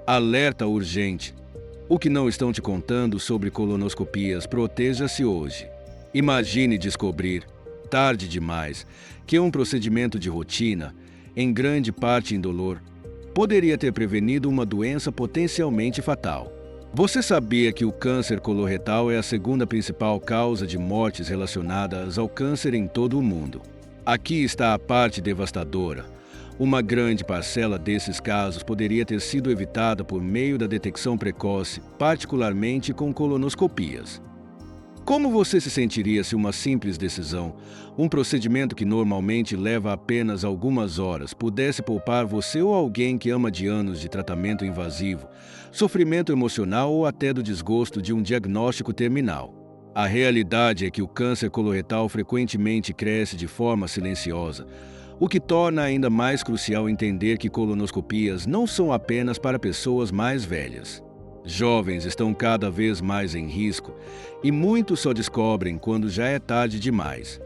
Alerta urgente. O que não estão te contando sobre colonoscopias, proteja-se hoje. Imagine descobrir, tarde demais, que um procedimento de rotina, em grande parte indolor, poderia ter prevenido uma doença potencialmente fatal. Você sabia que o câncer coloretal é a segunda principal causa de mortes relacionadas ao câncer em todo o mundo? Aqui está a parte devastadora. Uma grande parcela desses casos poderia ter sido evitada por meio da detecção precoce, particularmente com colonoscopias. Como você se sentiria se uma simples decisão, um procedimento que normalmente leva apenas algumas horas, pudesse poupar você ou alguém que ama de anos de tratamento invasivo, sofrimento emocional ou até do desgosto de um diagnóstico terminal? A realidade é que o câncer coloretal frequentemente cresce de forma silenciosa, o que torna ainda mais crucial entender que colonoscopias não são apenas para pessoas mais velhas. Jovens estão cada vez mais em risco e muitos só descobrem quando já é tarde demais.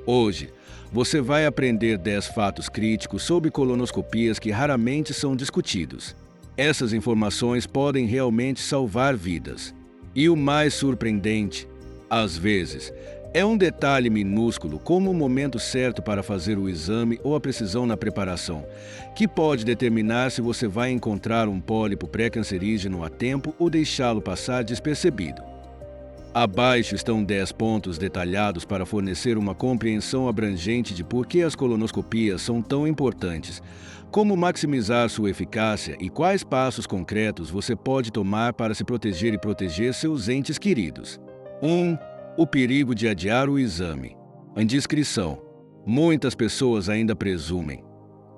Hoje, você vai aprender 10 fatos críticos sobre colonoscopias que raramente são discutidos. Essas informações podem realmente salvar vidas. E o mais surpreendente, às vezes, é um detalhe minúsculo, como o momento certo para fazer o exame ou a precisão na preparação, que pode determinar se você vai encontrar um pólipo pré-cancerígeno a tempo ou deixá-lo passar despercebido. Abaixo estão 10 pontos detalhados para fornecer uma compreensão abrangente de por que as colonoscopias são tão importantes, como maximizar sua eficácia e quais passos concretos você pode tomar para se proteger e proteger seus entes queridos. 1. O perigo de adiar o exame. Indiscrição. Muitas pessoas ainda presumem: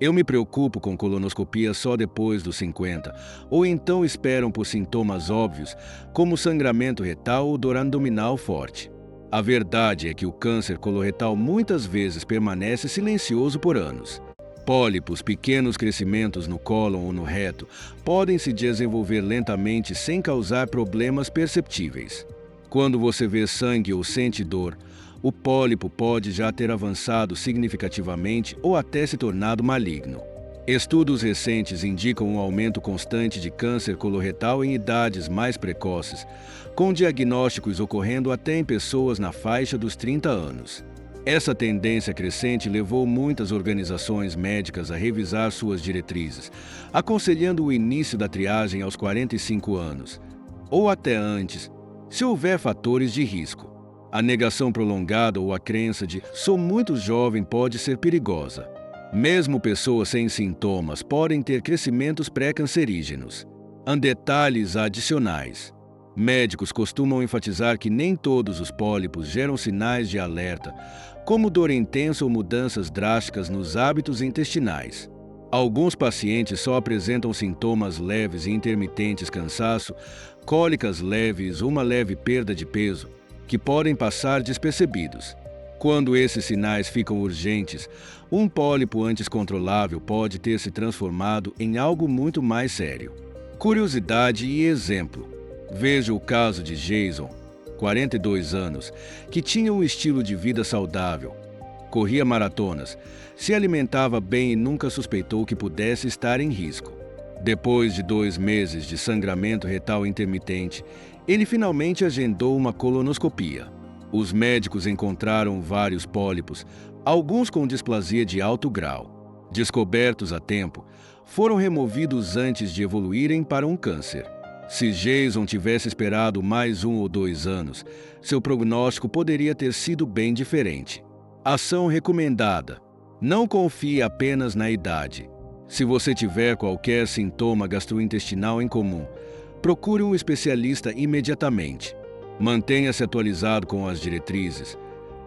eu me preocupo com colonoscopia só depois dos 50, ou então esperam por sintomas óbvios, como sangramento retal ou dor abdominal forte. A verdade é que o câncer coloretal muitas vezes permanece silencioso por anos. Pólipos, pequenos crescimentos no cólon ou no reto, podem se desenvolver lentamente sem causar problemas perceptíveis. Quando você vê sangue ou sente dor, o pólipo pode já ter avançado significativamente ou até se tornado maligno. Estudos recentes indicam um aumento constante de câncer coloretal em idades mais precoces, com diagnósticos ocorrendo até em pessoas na faixa dos 30 anos. Essa tendência crescente levou muitas organizações médicas a revisar suas diretrizes, aconselhando o início da triagem aos 45 anos, ou até antes, se houver fatores de risco. A negação prolongada ou a crença de "sou muito jovem" pode ser perigosa. Mesmo pessoas sem sintomas podem ter crescimentos pré-cancerígenos. Detalhes adicionais. Médicos costumam enfatizar que nem todos os pólipos geram sinais de alerta, como dor intensa ou mudanças drásticas nos hábitos intestinais. Alguns pacientes só apresentam sintomas leves e intermitentes, cansaço, cólicas leves ou uma leve perda de peso, que podem passar despercebidos. Quando esses sinais ficam urgentes, um pólipo antes controlável pode ter se transformado em algo muito mais sério. Curiosidade e exemplo. Veja o caso de Jason, 42 anos, que tinha um estilo de vida saudável. Corria maratonas, se alimentava bem e nunca suspeitou que pudesse estar em risco. Depois de 2 meses de sangramento retal intermitente, ele finalmente agendou uma colonoscopia. Os médicos encontraram vários pólipos, alguns com displasia de alto grau. Descobertos a tempo, foram removidos antes de evoluírem para um câncer. Se Jason tivesse esperado mais 1 ou 2 anos, seu prognóstico poderia ter sido bem diferente. Ação recomendada. Não confie apenas na idade. Se você tiver qualquer sintoma gastrointestinal incomum, procure um especialista imediatamente. Mantenha-se atualizado com as diretrizes.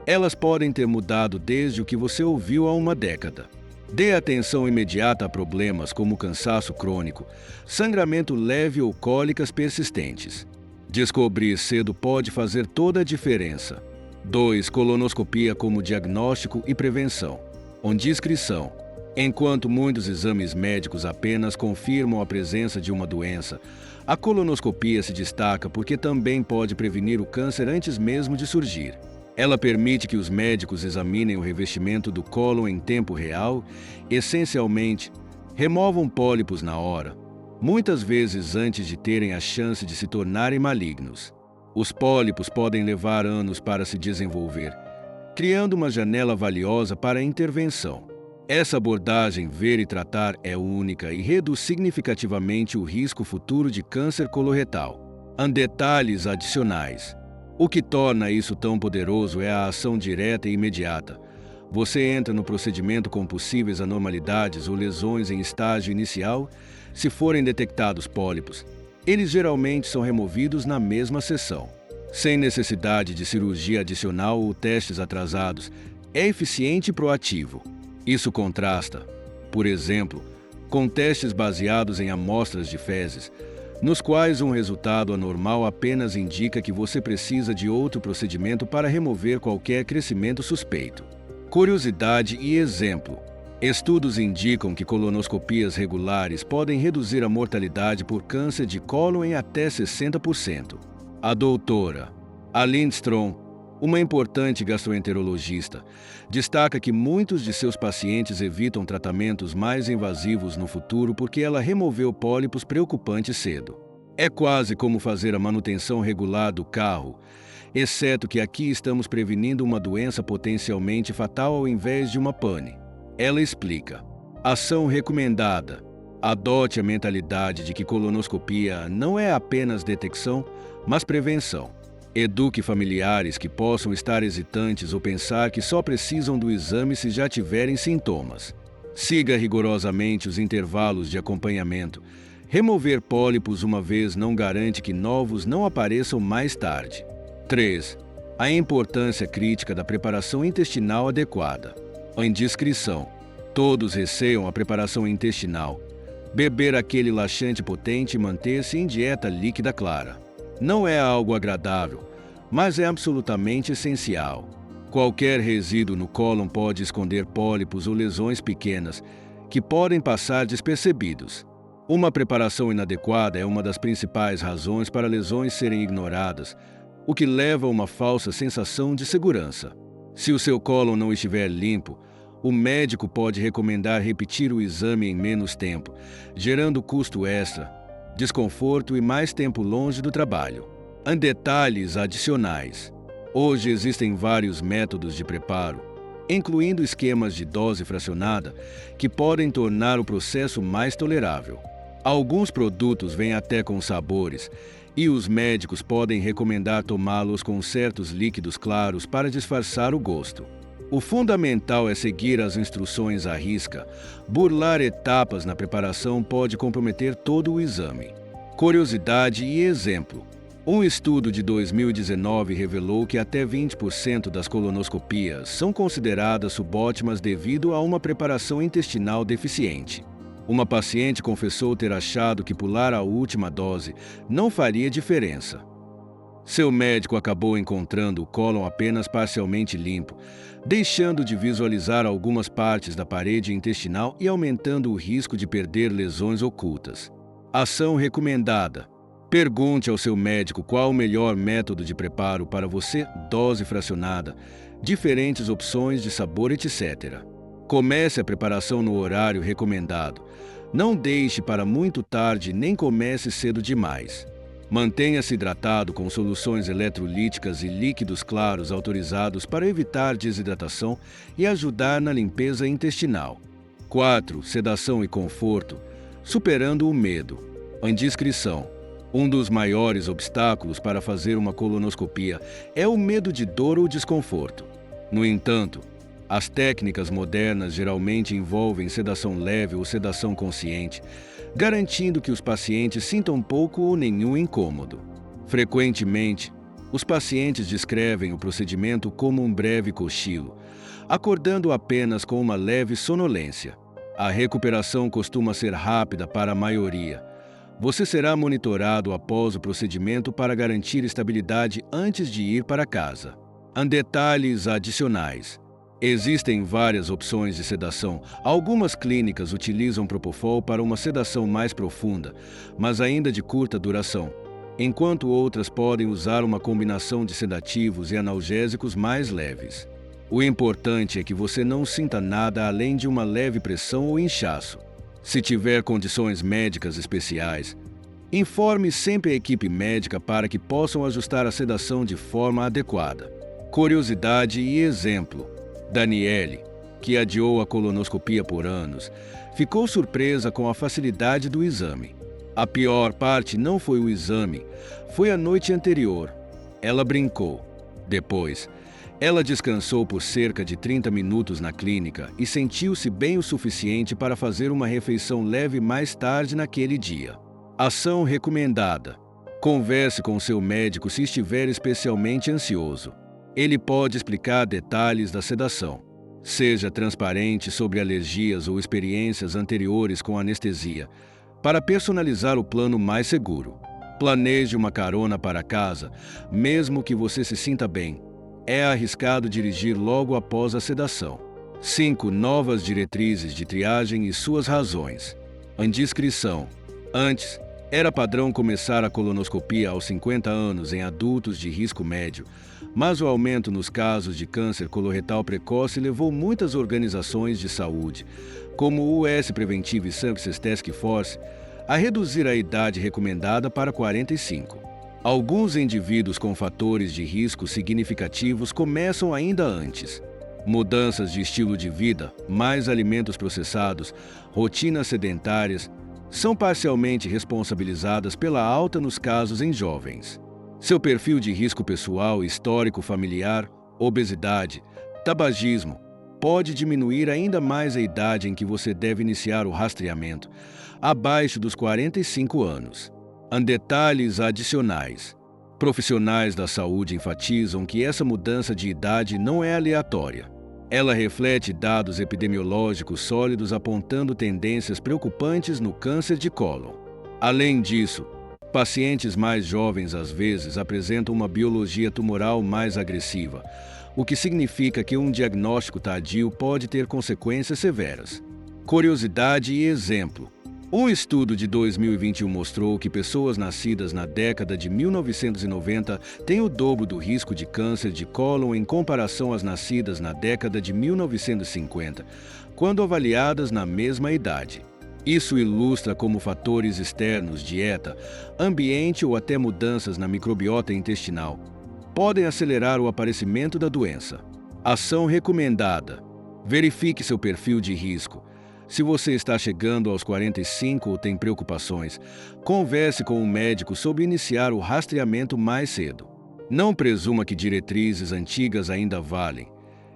Elas podem ter mudado desde o que você ouviu há uma década. Dê atenção imediata a problemas como cansaço crônico, sangramento leve ou cólicas persistentes. Descobrir cedo pode fazer toda a diferença. 2. Colonoscopia como diagnóstico e prevenção. Indiscrição. Enquanto muitos exames médicos apenas confirmam a presença de uma doença, a colonoscopia se destaca porque também pode prevenir o câncer antes mesmo de surgir. Ela permite que os médicos examinem o revestimento do cólon em tempo real, essencialmente, removam pólipos na hora, muitas vezes antes de terem a chance de se tornarem malignos. Os pólipos podem levar anos para se desenvolver, criando uma janela valiosa para a intervenção. Essa abordagem ver e tratar é única e reduz significativamente o risco futuro de câncer coloretal. Há detalhes adicionais. O que torna isso tão poderoso é a ação direta e imediata. Você entra no procedimento com possíveis anormalidades ou lesões em estágio inicial. Se forem detectados pólipos, eles geralmente são removidos na mesma sessão, sem necessidade de cirurgia adicional ou testes atrasados. É eficiente e proativo. Isso contrasta, por exemplo, com testes baseados em amostras de fezes, nos quais um resultado anormal apenas indica que você precisa de outro procedimento para remover qualquer crescimento suspeito. Curiosidade e exemplo. Estudos indicam que colonoscopias regulares podem reduzir a mortalidade por câncer de cólon em até 60%. A doutora Aline Strom, uma importante gastroenterologista, destaca que muitos de seus pacientes evitam tratamentos mais invasivos no futuro porque ela removeu pólipos preocupantes cedo. É quase como fazer a manutenção regular do carro, exceto que aqui estamos prevenindo uma doença potencialmente fatal ao invés de uma pane. Ela explica. Ação recomendada. Adote a mentalidade de que colonoscopia não é apenas detecção, mas prevenção. Eduque familiares que possam estar hesitantes ou pensar que só precisam do exame se já tiverem sintomas. Siga rigorosamente os intervalos de acompanhamento. Remover pólipos uma vez não garante que novos não apareçam mais tarde. 3. A importância crítica da preparação intestinal adequada. A indiscrição. Todos receiam a preparação intestinal. Beber aquele laxante potente e manter-se em dieta líquida clara. Não é algo agradável, mas é absolutamente essencial. Qualquer resíduo no cólon pode esconder pólipos ou lesões pequenas que podem passar despercebidos. Uma preparação inadequada é uma das principais razões para lesões serem ignoradas, o que leva a uma falsa sensação de segurança. Se o seu cólon não estiver limpo, o médico pode recomendar repetir o exame em menos tempo, gerando custo extra, desconforto e mais tempo longe do trabalho. Há detalhes adicionais. Hoje existem vários métodos de preparo, incluindo esquemas de dose fracionada, que podem tornar o processo mais tolerável. Alguns produtos vêm até com sabores, e os médicos podem recomendar tomá-los com certos líquidos claros para disfarçar o gosto. O fundamental é seguir as instruções à risca. Burlar etapas na preparação pode comprometer todo o exame. Curiosidade e exemplo. Um estudo de 2019 revelou que até 20% das colonoscopias são consideradas subótimas devido a uma preparação intestinal deficiente. Uma paciente confessou ter achado que pular a última dose não faria diferença. Seu médico acabou encontrando o cólon apenas parcialmente limpo, deixando de visualizar algumas partes da parede intestinal e aumentando o risco de perder lesões ocultas. Ação recomendada. Pergunte ao seu médico qual o melhor método de preparo para você, dose fracionada, diferentes opções de sabor, etc. Comece a preparação no horário recomendado. Não deixe para muito tarde nem comece cedo demais. Mantenha-se hidratado com soluções eletrolíticas e líquidos claros autorizados para evitar desidratação e ajudar na limpeza intestinal. 4. Sedação e conforto, superando o medo. A indiscrição. Um dos maiores obstáculos para fazer uma colonoscopia é o medo de dor ou desconforto. No entanto, as técnicas modernas geralmente envolvem sedação leve ou sedação consciente, garantindo que os pacientes sintam pouco ou nenhum incômodo. Frequentemente, os pacientes descrevem o procedimento como um breve cochilo, acordando apenas com uma leve sonolência. A recuperação costuma ser rápida para a maioria. Você será monitorado após o procedimento para garantir estabilidade antes de ir para casa. Há detalhes adicionais. Existem várias opções de sedação. Algumas clínicas utilizam propofol para uma sedação mais profunda, mas ainda de curta duração, enquanto outras podem usar uma combinação de sedativos e analgésicos mais leves. O importante é que você não sinta nada além de uma leve pressão ou inchaço. Se tiver condições médicas especiais, informe sempre a equipe médica para que possam ajustar a sedação de forma adequada. Curiosidade e exemplo. Daniele, que adiou a colonoscopia por anos, ficou surpresa com a facilidade do exame. A pior parte não foi o exame, foi a noite anterior. Ela brincou. Depois, ela descansou por cerca de 30 minutos na clínica e sentiu-se bem o suficiente para fazer uma refeição leve mais tarde naquele dia. Ação recomendada. Converse com seu médico se estiver especialmente ansioso. Ele pode explicar detalhes da sedação. Seja transparente sobre alergias ou experiências anteriores com anestesia, para personalizar o plano mais seguro. Planeje uma carona para casa, mesmo que você se sinta bem. É arriscado dirigir logo após a sedação. 5 novas diretrizes de triagem e suas razões. Indiscrição. Antes, era padrão começar a colonoscopia aos 50 anos em adultos de risco médio, mas o aumento nos casos de câncer coloretal precoce levou muitas organizações de saúde, como o US Preventive Services Task Force, a reduzir a idade recomendada para 45. Alguns indivíduos com fatores de risco significativos começam ainda antes. Mudanças de estilo de vida, mais alimentos processados, rotinas sedentárias, são parcialmente responsabilizadas pela alta nos casos em jovens. Seu perfil de risco pessoal, histórico familiar, obesidade, tabagismo, pode diminuir ainda mais a idade em que você deve iniciar o rastreamento, abaixo dos 45 anos. Detalhes adicionais. Profissionais da saúde enfatizam que essa mudança de idade não é aleatória. Ela reflete dados epidemiológicos sólidos apontando tendências preocupantes no câncer de cólon. Além disso, pacientes mais jovens às vezes apresentam uma biologia tumoral mais agressiva, o que significa que um diagnóstico tardio pode ter consequências severas. Curiosidade e exemplo. Um estudo de 2021 mostrou que pessoas nascidas na década de 1990 têm o dobro do risco de câncer de cólon em comparação às nascidas na década de 1950, quando avaliadas na mesma idade. Isso ilustra como fatores externos, dieta, ambiente ou até mudanças na microbiota intestinal, podem acelerar o aparecimento da doença. Ação recomendada. Verifique seu perfil de risco. Se você está chegando aos 45 ou tem preocupações, converse com um médico sobre iniciar o rastreamento mais cedo. Não presuma que diretrizes antigas ainda valem.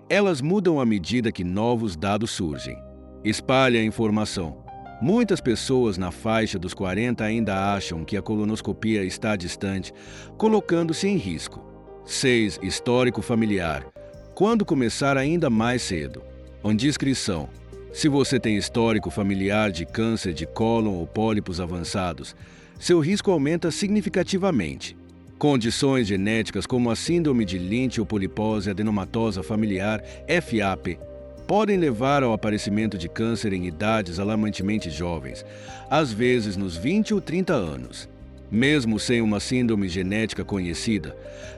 Elas mudam à medida que novos dados surgem. Espalhe a informação. Muitas pessoas na faixa dos 40 ainda acham que a colonoscopia está distante, colocando-se em risco. 6. Histórico familiar. Quando começar ainda mais cedo? Indiscrição. Se você tem histórico familiar de câncer de cólon ou pólipos avançados, seu risco aumenta significativamente. Condições genéticas como a síndrome de Lynch ou polipose adenomatosa familiar, FAP, podem levar ao aparecimento de câncer em idades alarmantemente jovens, às vezes nos 20 ou 30 anos. Mesmo sem uma síndrome genética conhecida,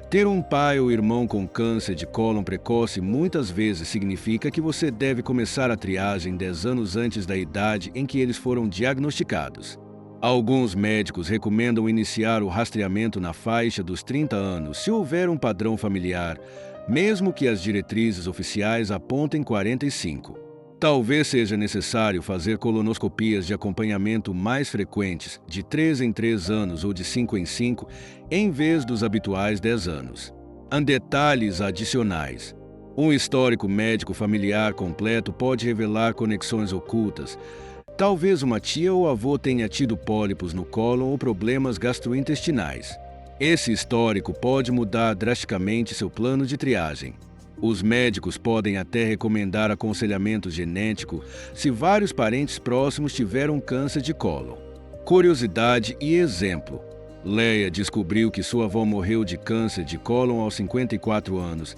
ter um pai ou irmão com câncer de cólon precoce muitas vezes significa que você deve começar a triagem 10 anos antes da idade em que eles foram diagnosticados. Alguns médicos recomendam iniciar o rastreamento na faixa dos 30 anos se houver um padrão familiar, mesmo que as diretrizes oficiais apontem 45. Talvez seja necessário fazer colonoscopias de acompanhamento mais frequentes, de 3 em 3 anos ou de 5 em 5, em vez dos habituais 10 anos. Detalhes adicionais. Um histórico médico familiar completo pode revelar conexões ocultas. Talvez uma tia ou avô tenha tido pólipos no cólon ou problemas gastrointestinais. Esse histórico pode mudar drasticamente seu plano de triagem. Os médicos podem até recomendar aconselhamento genético se vários parentes próximos tiveram câncer de cólon. Curiosidade e exemplo. Leia descobriu que sua avó morreu de câncer de cólon aos 54 anos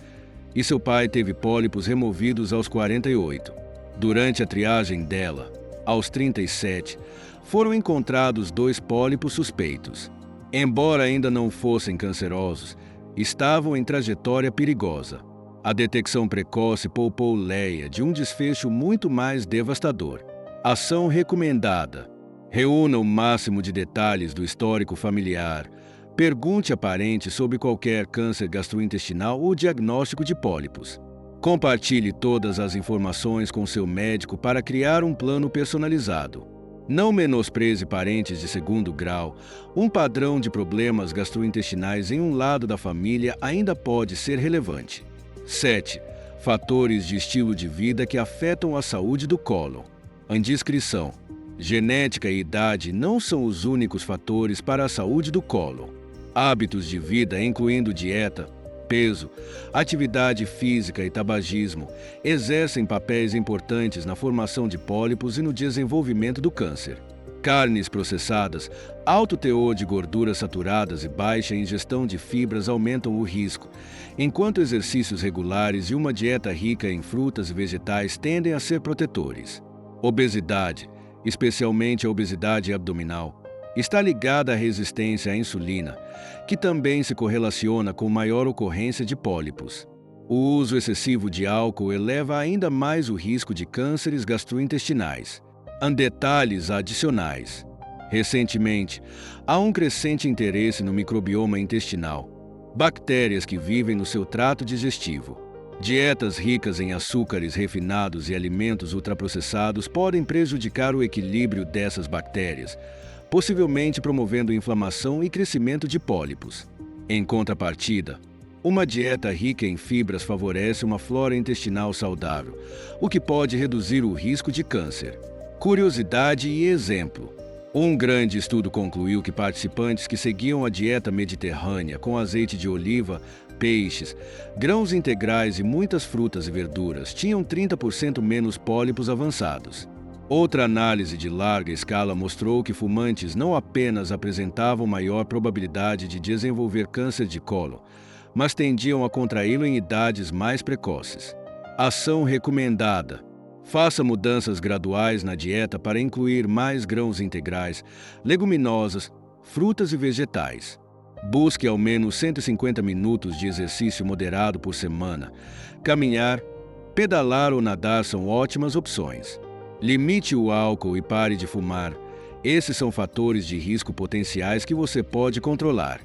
e seu pai teve pólipos removidos aos 48. Durante a triagem dela, aos 37, foram encontrados 2 pólipos suspeitos. Embora ainda não fossem cancerosos, estavam em trajetória perigosa. A detecção precoce poupou Leia de um desfecho muito mais devastador. Ação recomendada: reúna o máximo de detalhes do histórico familiar. Pergunte a parentes sobre qualquer câncer gastrointestinal ou diagnóstico de pólipos. Compartilhe todas as informações com seu médico para criar um plano personalizado. Não menospreze parentes de segundo grau. Um padrão de problemas gastrointestinais em um lado da família ainda pode ser relevante. 7. Fatores de estilo de vida que afetam a saúde do cólon. Indiscrição. Genética e idade não são os únicos fatores para a saúde do cólon. Hábitos de vida, incluindo dieta, peso, atividade física e tabagismo, exercem papéis importantes na formação de pólipos e no desenvolvimento do câncer. Carnes processadas, alto teor de gorduras saturadas e baixa ingestão de fibras aumentam o risco, enquanto exercícios regulares e uma dieta rica em frutas e vegetais tendem a ser protetores. Obesidade, especialmente a obesidade abdominal, está ligada à resistência à insulina, que também se correlaciona com maior ocorrência de pólipos. O uso excessivo de álcool eleva ainda mais o risco de cânceres gastrointestinais. Detalhes adicionais. Recentemente, há um crescente interesse no microbioma intestinal, bactérias que vivem no seu trato digestivo. Dietas ricas em açúcares refinados e alimentos ultraprocessados podem prejudicar o equilíbrio dessas bactérias, possivelmente promovendo inflamação e crescimento de pólipos. Em contrapartida, uma dieta rica em fibras favorece uma flora intestinal saudável, o que pode reduzir o risco de câncer. Curiosidade e exemplo. Um grande estudo concluiu que participantes que seguiam a dieta mediterrânea com azeite de oliva, peixes, grãos integrais e muitas frutas e verduras tinham 30% menos pólipos avançados. Outra análise de larga escala mostrou que fumantes não apenas apresentavam maior probabilidade de desenvolver câncer de cólon, mas tendiam a contraí-lo em idades mais precoces. Ação recomendada: faça mudanças graduais na dieta para incluir mais grãos integrais, leguminosas, frutas e vegetais. Busque ao menos 150 minutos de exercício moderado por semana. Caminhar, pedalar ou nadar são ótimas opções. Limite o álcool e pare de fumar. Esses são fatores de risco potenciais que você pode controlar.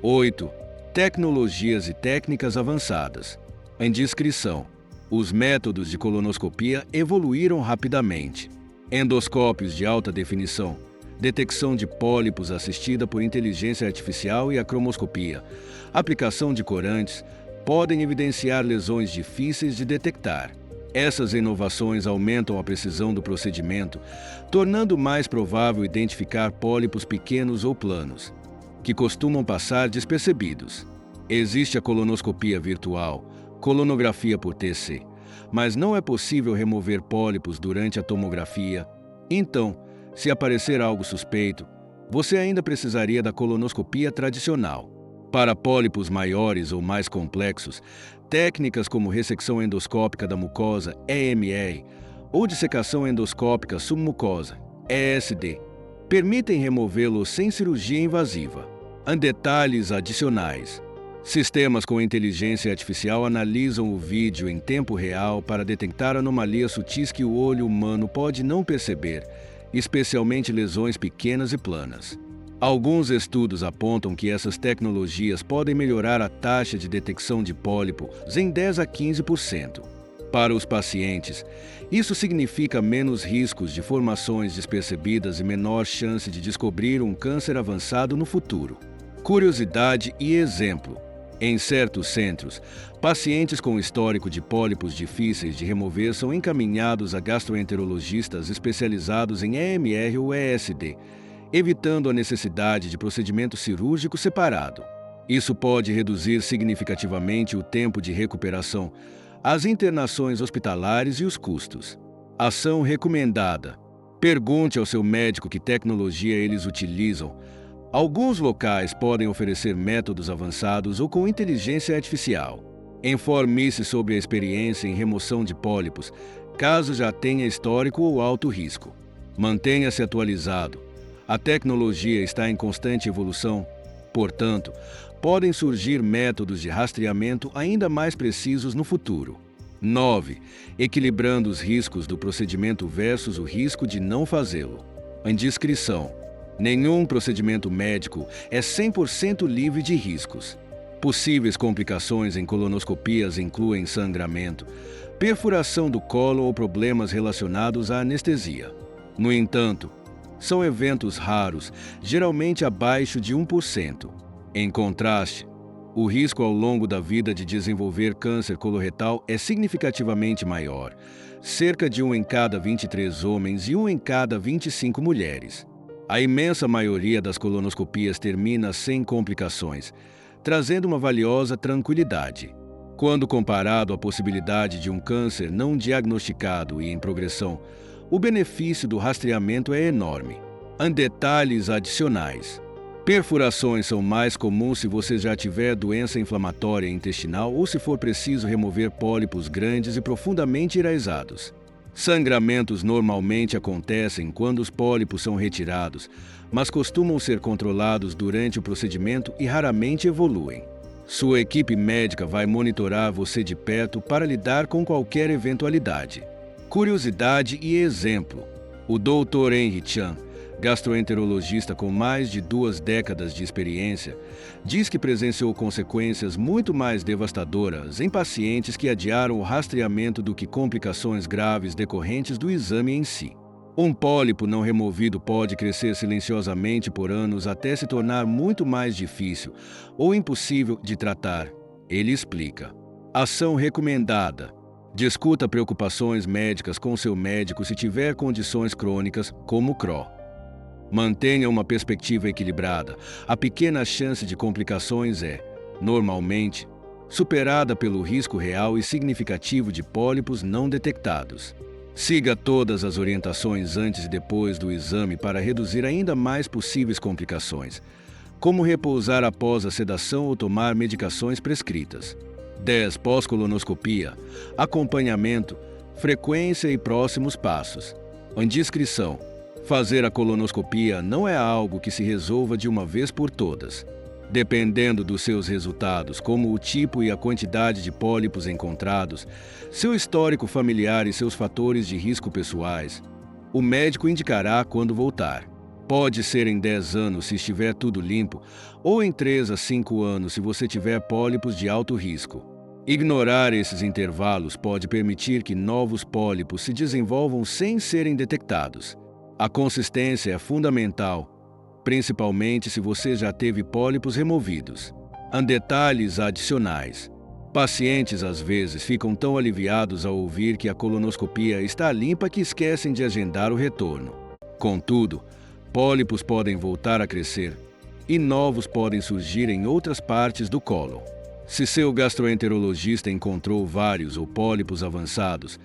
8. Tecnologias e técnicas avançadas. Indiscrição. Os métodos de colonoscopia evoluíram rapidamente. Endoscópios de alta definição, detecção de pólipos assistida por inteligência artificial e a cromoscopia, aplicação de corantes, podem evidenciar lesões difíceis de detectar. Essas inovações aumentam a precisão do procedimento, tornando mais provável identificar pólipos pequenos ou planos, que costumam passar despercebidos. Existe a colonoscopia virtual, colonografia por TC, mas não é possível remover pólipos durante a tomografia. Então, se aparecer algo suspeito, você ainda precisaria da colonoscopia tradicional. Para pólipos maiores ou mais complexos, técnicas como ressecção endoscópica da mucosa, EMR, ou dissecação endoscópica submucosa, ESD, permitem removê-lo sem cirurgia invasiva. Detalhes adicionais. Sistemas com inteligência artificial analisam o vídeo em tempo real para detectar anomalias sutis que o olho humano pode não perceber, especialmente lesões pequenas e planas. Alguns estudos apontam que essas tecnologias podem melhorar a taxa de detecção de pólipos em 10 a 15%. Para os pacientes, isso significa menos riscos de formações despercebidas e menor chance de descobrir um câncer avançado no futuro. Curiosidade e exemplo. Em certos centros, pacientes com histórico de pólipos difíceis de remover são encaminhados a gastroenterologistas especializados em EMR ou ESD, evitando a necessidade de procedimento cirúrgico separado. Isso pode reduzir significativamente o tempo de recuperação, as internações hospitalares e os custos. Ação recomendada. Pergunte ao seu médico que tecnologia eles utilizam. Alguns locais podem oferecer métodos avançados ou com inteligência artificial. Informe-se sobre a experiência em remoção de pólipos, caso já tenha histórico ou alto risco. Mantenha-se atualizado. A tecnologia está em constante evolução, portanto, podem surgir métodos de rastreamento ainda mais precisos no futuro. 9. Equilibrando os riscos do procedimento versus o risco de não fazê-lo. Indiscrição. Nenhum procedimento médico é 100% livre de riscos. Possíveis complicações em colonoscopias incluem sangramento, perfuração do colo ou problemas relacionados à anestesia. No entanto, são eventos raros, geralmente abaixo de 1%. Em contraste, o risco ao longo da vida de desenvolver câncer coloretal é significativamente maior, cerca de 1 em cada 23 homens e 1 em cada 25 mulheres. A imensa maioria das colonoscopias termina sem complicações, trazendo uma valiosa tranquilidade. Quando comparado à possibilidade de um câncer não diagnosticado e em progressão, o benefício do rastreamento é enorme. Detalhes adicionais. Perfurações são mais comuns se você já tiver doença inflamatória intestinal ou se for preciso remover pólipos grandes e profundamente enraizados. Sangramentos normalmente acontecem quando os pólipos são retirados, mas costumam ser controlados durante o procedimento e raramente evoluem. Sua equipe médica vai monitorar você de perto para lidar com qualquer eventualidade. Curiosidade e exemplo. O Dr. Henry Chan, gastroenterologista com mais de 2 décadas de experiência, diz que presenciou consequências muito mais devastadoras em pacientes que adiaram o rastreamento do que complicações graves decorrentes do exame em si. Um pólipo não removido pode crescer silenciosamente por anos até se tornar muito mais difícil ou impossível de tratar. Ele explica. Ação recomendada. Discuta preocupações médicas com seu médico se tiver condições crônicas, como CRO. Mantenha uma perspectiva equilibrada. A pequena chance de complicações é, normalmente, superada pelo risco real e significativo de pólipos não detectados. Siga todas as orientações antes e depois do exame para reduzir ainda mais possíveis complicações, como repousar após a sedação ou tomar medicações prescritas. 10. Pós-colonoscopia. Acompanhamento, frequência e próximos passos. Indiscrição. Fazer a colonoscopia não é algo que se resolva de uma vez por todas. Dependendo dos seus resultados, como o tipo e a quantidade de pólipos encontrados, seu histórico familiar e seus fatores de risco pessoais, o médico indicará quando voltar. Pode ser em 10 anos se estiver tudo limpo, ou em 3 a 5 anos se você tiver pólipos de alto risco. Ignorar esses intervalos pode permitir que novos pólipos se desenvolvam sem serem detectados. A consistência é fundamental, principalmente se você já teve pólipos removidos. Detalhes adicionais. Pacientes às vezes ficam tão aliviados ao ouvir que a colonoscopia está limpa que esquecem de agendar o retorno. Contudo, pólipos podem voltar a crescer e novos podem surgir em outras partes do cólon. Se seu gastroenterologista encontrou vários ou pólipos avançados,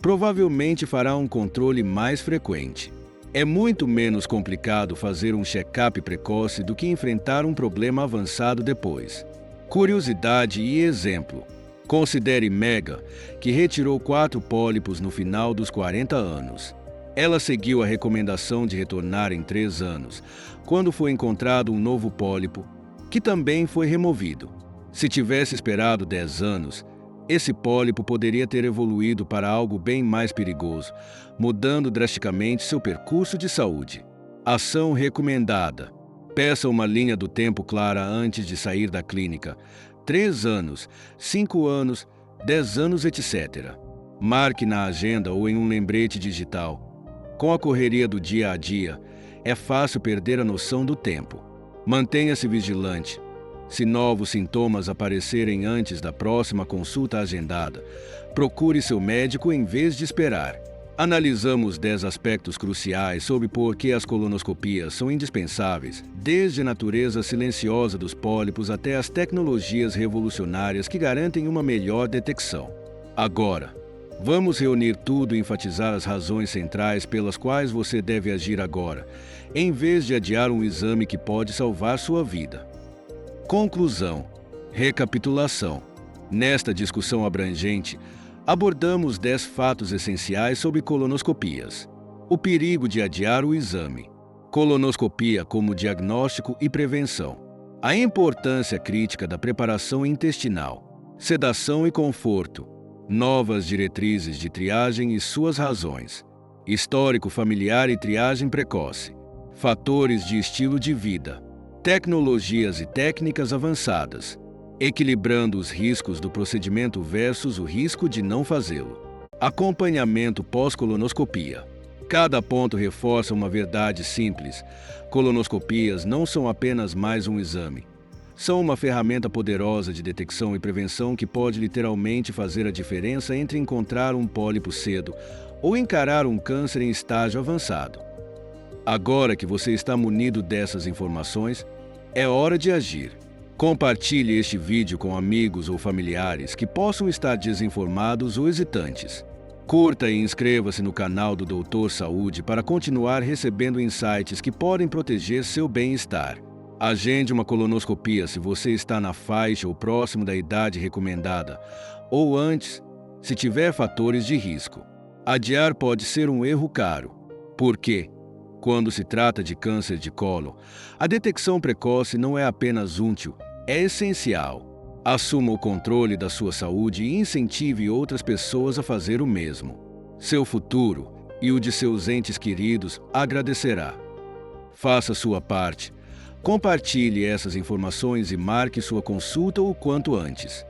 provavelmente fará um controle mais frequente. É muito menos complicado fazer um check-up precoce do que enfrentar um problema avançado depois. Curiosidade e exemplo. Considere Mega, que retirou 4 pólipos no final dos 40 anos. Ela seguiu a recomendação de retornar em 3 anos, quando foi encontrado um novo pólipo, que também foi removido. Se tivesse esperado 10 anos, esse pólipo poderia ter evoluído para algo bem mais perigoso, mudando drasticamente seu percurso de saúde. Ação recomendada. Peça uma linha do tempo clara antes de sair da clínica. 3 anos, 5 anos, 10 anos, etc. Marque na agenda ou em um lembrete digital. Com a correria do dia a dia, é fácil perder a noção do tempo. Mantenha-se vigilante. Se novos sintomas aparecerem antes da próxima consulta agendada, procure seu médico em vez de esperar. Analisamos 10 aspectos cruciais sobre por que as colonoscopias são indispensáveis, desde a natureza silenciosa dos pólipos até as tecnologias revolucionárias que garantem uma melhor detecção. Agora, vamos reunir tudo e enfatizar as razões centrais pelas quais você deve agir agora, em vez de adiar um exame que pode salvar sua vida. Conclusão. Recapitulação. Nesta discussão abrangente, abordamos 10 fatos essenciais sobre colonoscopias. O perigo de adiar o exame. Colonoscopia como diagnóstico e prevenção. A importância crítica da preparação intestinal. Sedação e conforto. novas diretrizes de triagem e suas razões, histórico familiar e triagem precoce, fatores de estilo de vida, tecnologias e técnicas avançadas, equilibrando os riscos do procedimento versus o risco de não fazê-lo. Acompanhamento pós-colonoscopia. Cada ponto reforça uma verdade simples. Colonoscopias não são apenas mais um exame. São uma ferramenta poderosa de detecção e prevenção que pode literalmente fazer a diferença entre encontrar um pólipo cedo ou encarar um câncer em estágio avançado. Agora que você está munido dessas informações, é hora de agir. Compartilhe este vídeo com amigos ou familiares que possam estar desinformados ou hesitantes. Curta e inscreva-se no canal do Doutor Saúde para continuar recebendo insights que podem proteger seu bem-estar. Agende uma colonoscopia se você está na faixa ou próximo da idade recomendada, ou antes, se tiver fatores de risco. Adiar pode ser um erro caro. Por quê? Quando se trata de câncer de colo, a detecção precoce não é apenas útil, é essencial. Assuma o controle da sua saúde e incentive outras pessoas a fazer o mesmo. Seu futuro e o de seus entes queridos agradecerá. Faça sua parte. Compartilhe essas informações e marque sua consulta o quanto antes.